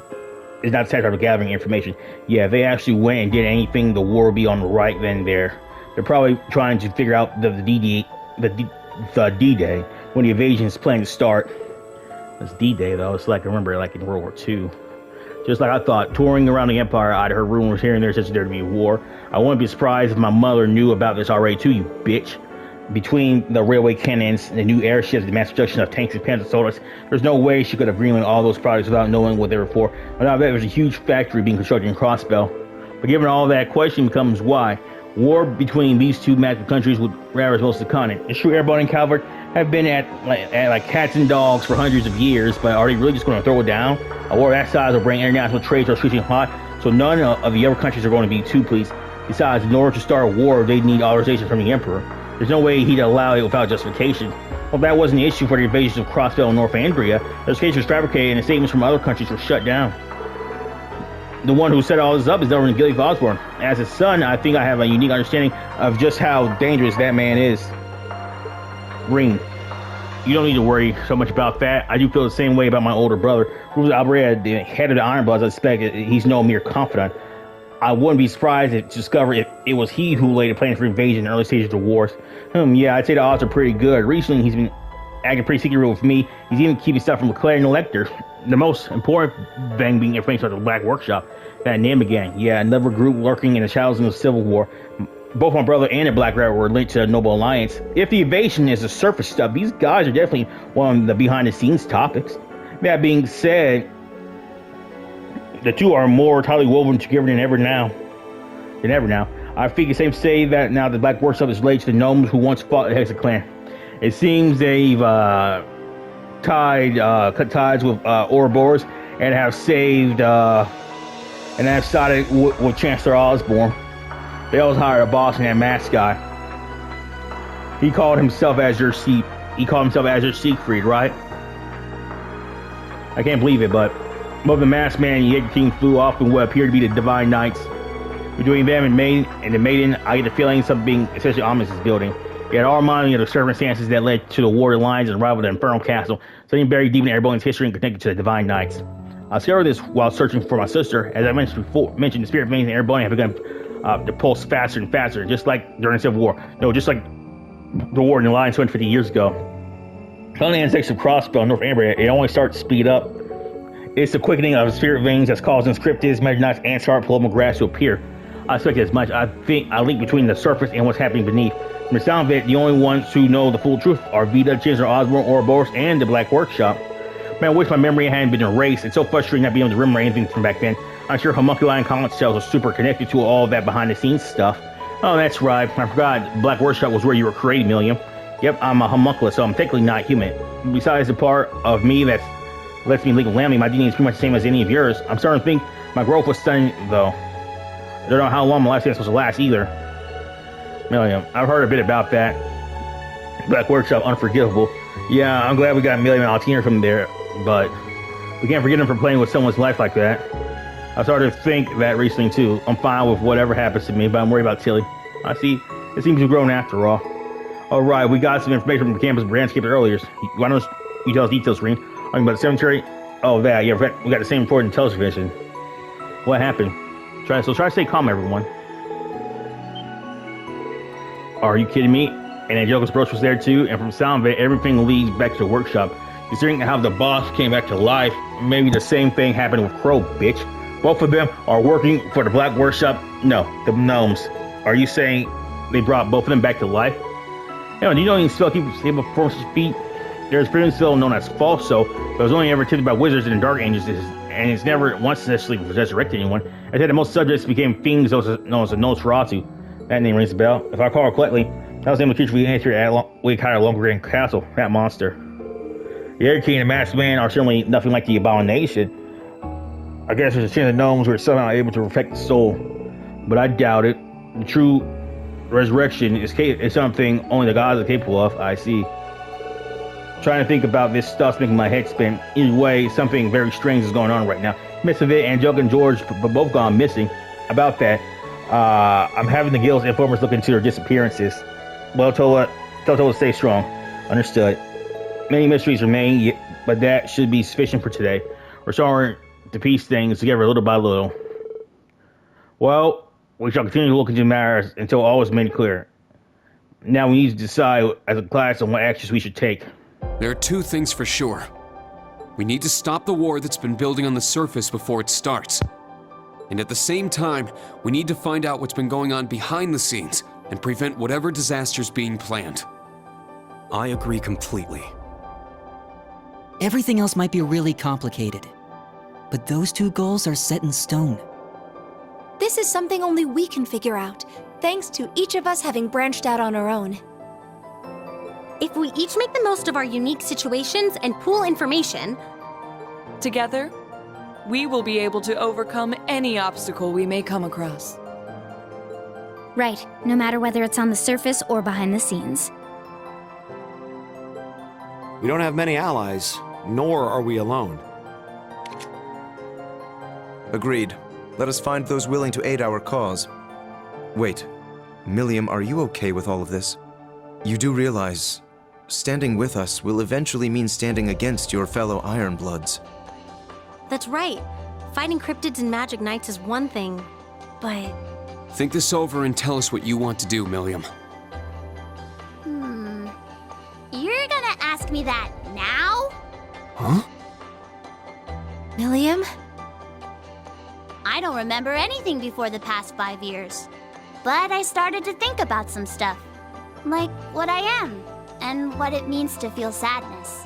is not satisfied with gathering information. Yeah, if they actually went and did anything, the war would be on the right then there. They're probably trying to figure out the D-Day when the invasion is planned to start. It's D-Day though. It's like I remember like in World War II. Just like I thought, touring around the Empire, I'd heard rumors here and there such as there to be a war. I wouldn't be surprised if my mother knew about this already too, you bitch. Between the railway cannons, the new airships, the mass production of tanks and panzer soldiers, there's no way she could have greenlit all those products without knowing what they were for. Without that, there's a huge factory being constructed in Crossbow. But given all that, question becomes why. War between these two massive countries would ravage most of the continent. It's true, airborne and cavalry, have been at like cats and dogs for hundreds of years, but are they really just going to throw it down? A war that size will bring international trade to our switching hot, so none of the other countries are going to be too pleased. Besides, in order to start a war, they need authorization from the Emperor. There's no way he'd allow it without justification. Well, that wasn't the issue for the invasions of Crossbell and Northumbria. Those cases were fabricated and the statements from other countries were shut down. The one who set all this up is Reverend Gilly Osborne. As his son, I think I have a unique understanding of just how dangerous that man is. Rean, you don't need to worry so much about that. I do feel the same way about my older brother, who's operated at the head of the Iron Bloods. I suspect he's no mere confidant. I wouldn't be surprised to discover if it was he who laid the plans for invasion in the early stages of the wars. Yeah, I'd say the odds are pretty good. Recently, he's been acting pretty secretive with me. He's even keeping stuff from Leclerc and the Lecter. The most important thing being information about the Black Workshop. That name again. Yeah, another group lurking in the shadows of the Civil War. Both my brother and the Black Rat were linked to the Noble Alliance. If the invasion is the surface stuff, these guys are definitely one of the behind-the-scenes topics. That being said, the two are more tightly woven together than ever now. I think it's safe to say that now the Black Workshop is related to the gnomes who once fought the Hexa clan. It seems they've cut ties with Ouroboros and have saved and have sided with Chancellor Osborne. They always hired a boss and that masked guy. He called himself Azure Siegfried, right? I can't believe it, but both the masked man and the Jaeger team flew off in what appeared to be the Divine Knights. Between them and the Maiden, I get the feeling something especially ominous is building. Yet our mind of the circumstances that led to the War Lines and arrival at the Infernal Castle, something buried deep in everyone's history and connected to the Divine Knights. I discovered this while searching for my sister. As I mentioned before, the spirit veins in everybody have begun to pulse faster and faster, just like during the Civil War. No, just like the war in the Lines 250 years ago. Following the annexation of Crossbell and Northumbria, it only starts to speed up. It's the quickening of spirit veins that's causing cryptids, Megadonites, and sharp paloma grass to appear. I expect as much. I think I link between the surface and what's happening beneath. From the sound of it, the only ones who know the full truth are Vita, Chancellor Osborne, Ouroboros, and the Black Workshop. Man, I wish my memory hadn't been erased. It's so frustrating not being able to remember anything from back then. I'm sure homunculi and college cells are super connected to all that behind-the-scenes stuff. Oh, that's right. I forgot Black Workshop was where you were created, Milliam. Yep, I'm a homunculus, so I'm technically not human. Besides the part of me that lets me legal lammy, my DNA is pretty much the same as any of yours. I'm starting to think my growth was stunning, though. I don't know how long my lifespan is supposed to last, either. Milliam, I've heard a bit about that. Black Workshop, unforgivable. Yeah, I'm glad we got Milliam and Altina from there, but we can't forget him for playing with someone's life like that. I started to think that recently, too. I'm fine with whatever happens to me, but I'm worried about Tilly. I see. It seems to have grown after all. Alright, we got some information from the campus Brandscape earlier. Why don't you tell us details, Rean? Talking about the cemetery? Oh, that. Yeah, we got the same report in television. What happened? Try to stay calm, everyone. Are you kidding me? And Angelica's brooch was there too, and from sound of it, everything leads back to the workshop. Considering how the boss came back to life, maybe the same thing happened with Crow, bitch. Both of them are working for the Black Workshop. No, the gnomes. Are you saying they brought both of them back to life? You know, do you know any spell keepers able to perform such feat? There's a spell known as falso, but it was only ever attempted by wizards and dark angels, and it's never once successfully resurrected anyone. I said that most subjects became fiends known as the Nosferatu. That name rings a bell. If I recall correctly, that was the name of the creature we entered at Longrand Castle, that monster. The Air King and the Masked Man are certainly nothing like the Abomination. I guess there's a chance the gnomes were somehow able to perfect the soul, but I doubt it. The true resurrection is something only the gods are capable of, I see. Trying to think about this stuff's making my head spin. Either way, something very strange is going on right now. Miss of it, Angelica and George both gone missing. About that, I'm having the guild's informers look into their disappearances. Well, tell Tola to stay strong. Understood. Many mysteries remain, but that should be sufficient for today. We're starting to piece things together little by little. Well, we shall continue to look into matters until all is made clear. Now we need to decide as a class on what actions we should take. There are two things for sure. We need to stop the war that's been building on the surface before it starts. And at the same time, we need to find out what's been going on behind the scenes and prevent whatever disaster's being planned. I agree completely. Everything else might be really complicated, but those two goals are set in stone. This is something only we can figure out, thanks to each of us having branched out on our own. If we each make the most of our unique situations and pool information, together, we will be able to overcome any obstacle we may come across. Right, no matter whether it's on the surface or behind the scenes. We don't have many allies, nor are we alone. Agreed. Let us find those willing to aid our cause. Wait, Milliam, are you okay with all of this? You do realize, standing with us will eventually mean standing against your fellow Ironbloods. that's right. Fighting cryptids and magic knights is one thing, but... Think this over and tell us what you want to do, Milliam. You're gonna ask me that now? Huh? Milliam? I don't remember anything before the past 5 years. But I started to think about some stuff. Like what I am, and what it means to feel sadness.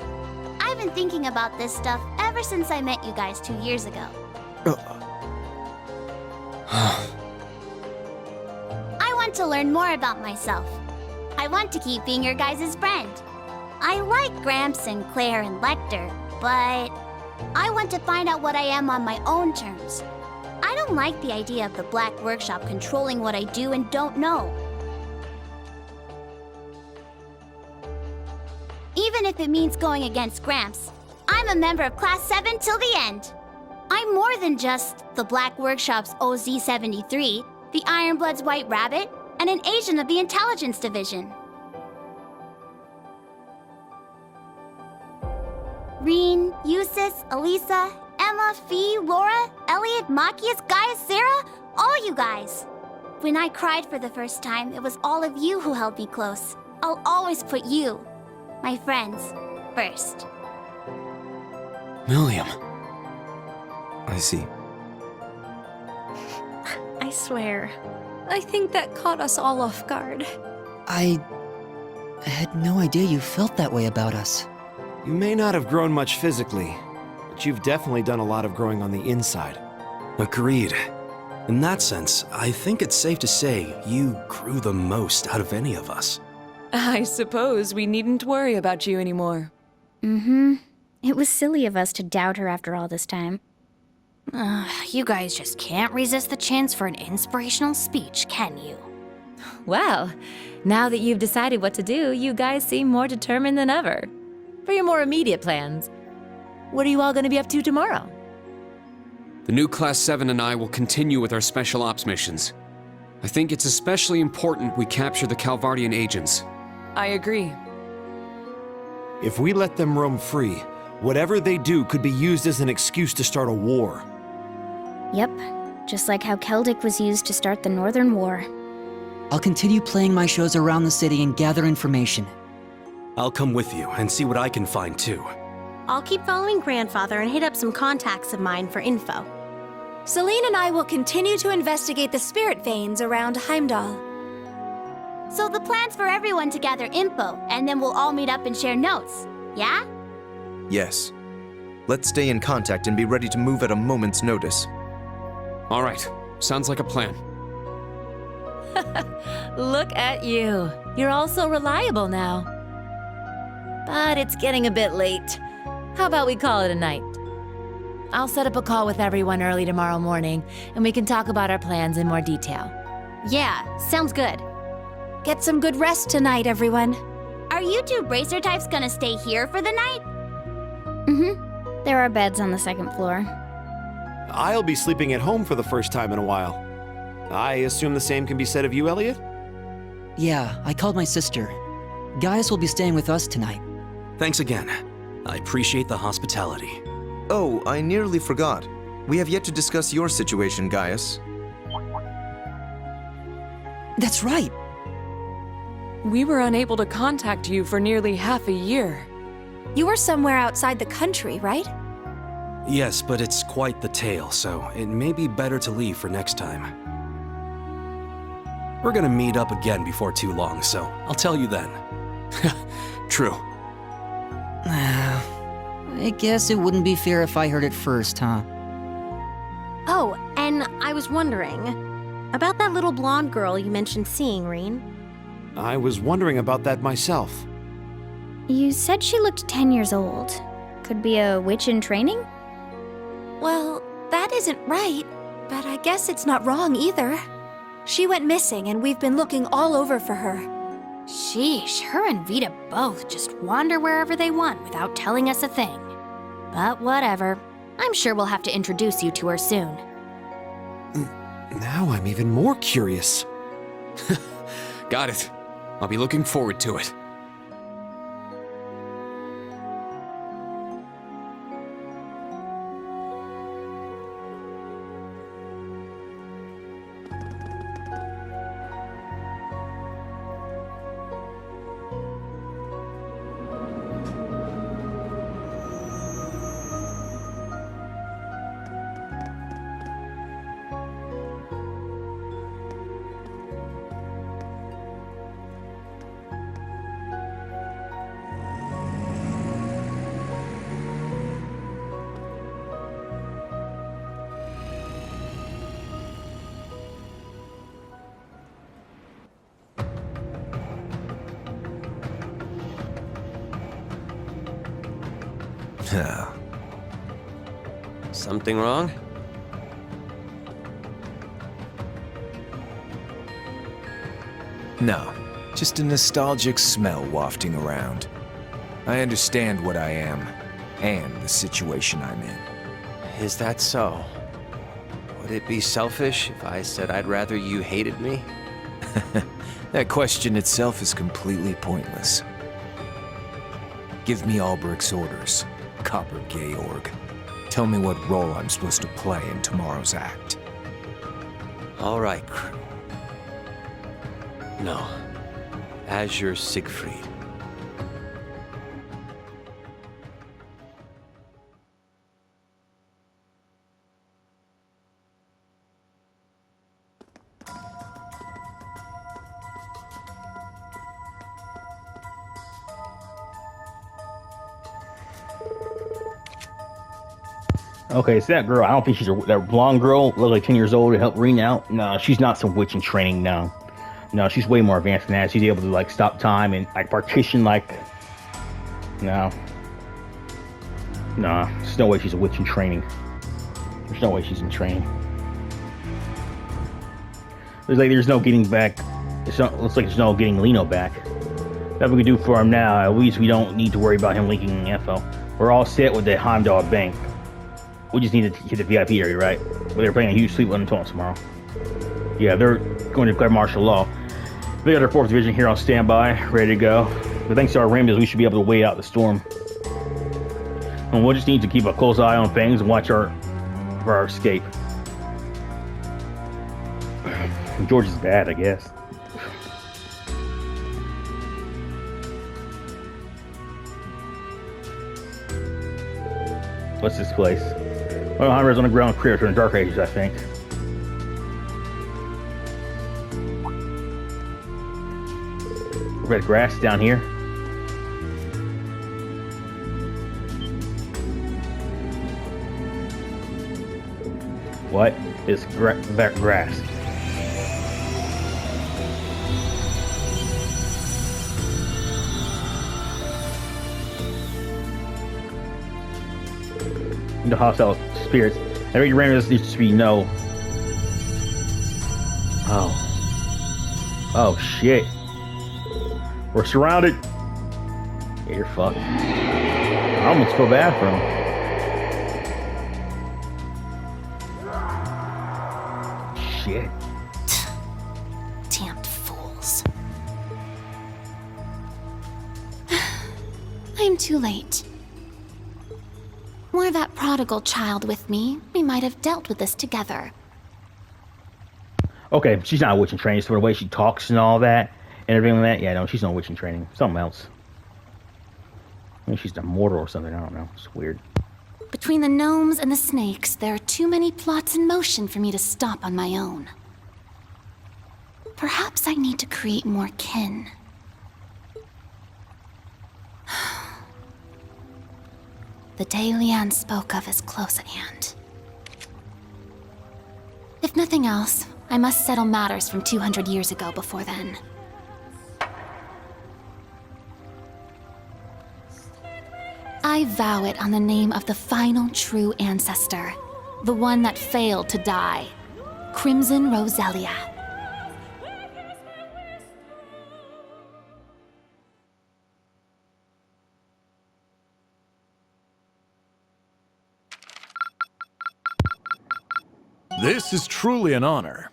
I've been thinking about this stuff ever since I met you guys 2 years ago. I want to learn more about myself. I want to keep being your guys' friend. I like Gramps and Claire and Lecter, but I want to find out what I am on my own terms. I don't like the idea of the Black Workshop controlling what I do and don't know. Even if it means going against Gramps, I'm a member of Class 7 till the end. I'm more than just the Black Workshop's OZ-73, the Ironblood's White Rabbit, and an agent of the Intelligence Division. Rean, Eustace, Elisa, Emma, Fee, Laura, Elliot, Machias, Gaius, Sarah, all you guys. When I cried for the first time, it was all of you who held me close. I'll always put you, my friends, first. Milliam. I see. I swear, I think that caught us all off guard. I had no idea you felt that way about us. You may not have grown much physically, but you've definitely done a lot of growing on the inside. Agreed. In that sense, I think it's safe to say you grew the most out of any of us. I suppose we needn't worry about you anymore. It was silly of us to doubt her after all this time. You guys just can't resist the chance for an inspirational speech, can you? Well, now that you've decided what to do, you guys seem more determined than ever. For your more immediate plans, what are you all going to be up to tomorrow? The new Class 7 and I will continue with our special ops missions. I think it's especially important we capture the Calvardian agents. I agree. If we let them roam free, whatever they do could be used as an excuse to start a war. Yep, just like how Celtic was used to start the Northern War. I'll continue playing my shows around the city and gather information. I'll come with you and see what I can find too. I'll keep following Grandfather and hit up some contacts of mine for info. Celine and I will continue to investigate the spirit veins around Heimdall. So the plan's for everyone to gather info, and then we'll all meet up and share notes, yeah? Yes. Let's stay in contact and be ready to move at a moment's notice. All right, sounds like a plan. Look at you. You're all so reliable now. But it's getting a bit late. How about we call it a night? I'll set up a call with everyone early tomorrow morning, and we can talk about our plans in more detail. Yeah, sounds good. Get some good rest tonight, everyone. Are you two bracer types gonna stay here for the night? There are beds on the second floor. I'll be sleeping at home for the first time in a while. I assume the same can be said of you, Elliot? Yeah, I called my sister. Gaius will be staying with us tonight. Thanks again. I appreciate the hospitality. Oh, I nearly forgot. We have yet to discuss your situation, Gaius. That's right. We were unable to contact you for nearly half a year. You were somewhere outside the country, right? Yes, but it's quite the tale, so it may be better to leave for next time. We're gonna meet up again before too long, so I'll tell you then. True. I guess it wouldn't be fair if I heard it first, huh? Oh, and I was wondering about that little blonde girl you mentioned seeing, Rean. I was wondering about that myself. You said she looked 10 years old. Could be a witch in training? Well, that isn't right, but I guess it's not wrong either. She went missing and we've been looking all over for her. Sheesh, her and Vita both just wander wherever they want without telling us a thing. But whatever. I'm sure we'll have to introduce you to her soon. Now I'm even more curious. Got it. I'll be looking forward to it. Something wrong? No, just a nostalgic smell wafting around. I understand what I am, and the situation I'm in. Is that so? Would it be selfish if I said I'd rather you hated me? That question itself is completely pointless. Give me Albrecht's orders, Copper Georg. Tell me what role I'm supposed to play in tomorrow's act. All right, No. Azure Siegfried. Okay, so that girl, I don't think she's that blonde girl, looks like 10 years old to help Rean out. No, she's not some witch in training, no. No, she's way more advanced than that. She's able to, like, stop time and, like, partition, like... No. Nah, there's no way she's a witch in training. There's no way she's in training. There's no getting back. Looks like there's no getting Lino back. That we can do for him now. At least we don't need to worry about him leaking info. We're all set with the Heimdall Bank. We just need to hit the VIP area, right? But they're playing a huge sleep on tomorrow. Yeah, they're going to declare martial law. They got our 4th Division here on standby, ready to go. But thanks to our rainbows, we should be able to wait out the storm. And we'll just need to keep a close eye on things and watch for our escape. George is bad, I guess. What's this place? Well, Heimer's underground creature in the Dark Ages, I think. Red grass down here. What is that grass? The hostile spirits. Every random needs to be no. Oh shit. We're surrounded. Yeah, you're fucked. I almost feel bad for him. Shit. Damned fools. I'm too late. Were that prodigal child with me, we might have dealt with this together. Okay, she's not a witch in training, so the way she talks and all that, and everything like that, yeah, no, she's not a witch in training. Something else. Maybe she's immortal or something, I don't know. It's weird. Between the gnomes and the snakes, there are too many plots in motion for me to stop on my own. Perhaps I need to create more kin. The day Leanne spoke of is close at hand. If nothing else, I must settle matters from 200 years ago before then. I vow it on the name of the final true ancestor, the one that failed to die, Crimson Roselia. This is truly an honor.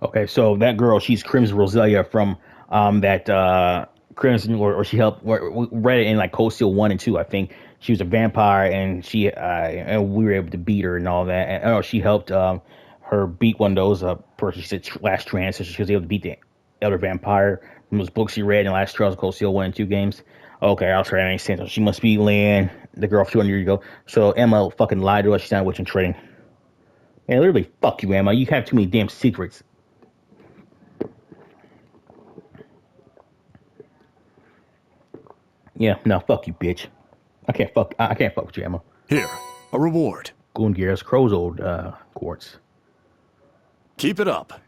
Okay, so that girl, she's Crimson Roselia from that Crimson, or she helped. We read it in like Cold Steel 1 and 2, I think. She was a vampire, and and we were able to beat her and all that. And oh, she helped her beat one of those person. She said last trans, so she was able to beat the elder vampire from those books she read in Last Trials of Cold Steel 1 and 2 games. Okay, I'll try that makes sense. She must be Lynn, the girl from 200 years ago. So Emma fucking lied to us. She's not a witch in trading. Man, literally, fuck you, Emma. You have too many damn secrets. Yeah, no, fuck you, bitch. I can't fuck with you, Emma. Here, a reward. Gungear's Crow's old quartz. Keep it up.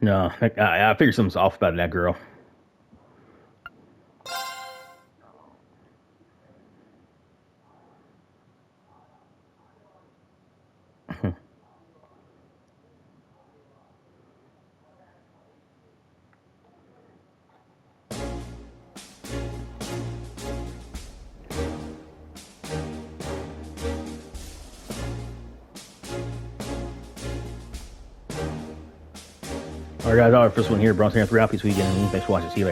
No, I figured something's off about that girl. Alright guys, our first one here, Bronze 3 out, peace weekend. Thanks for watching. See you later.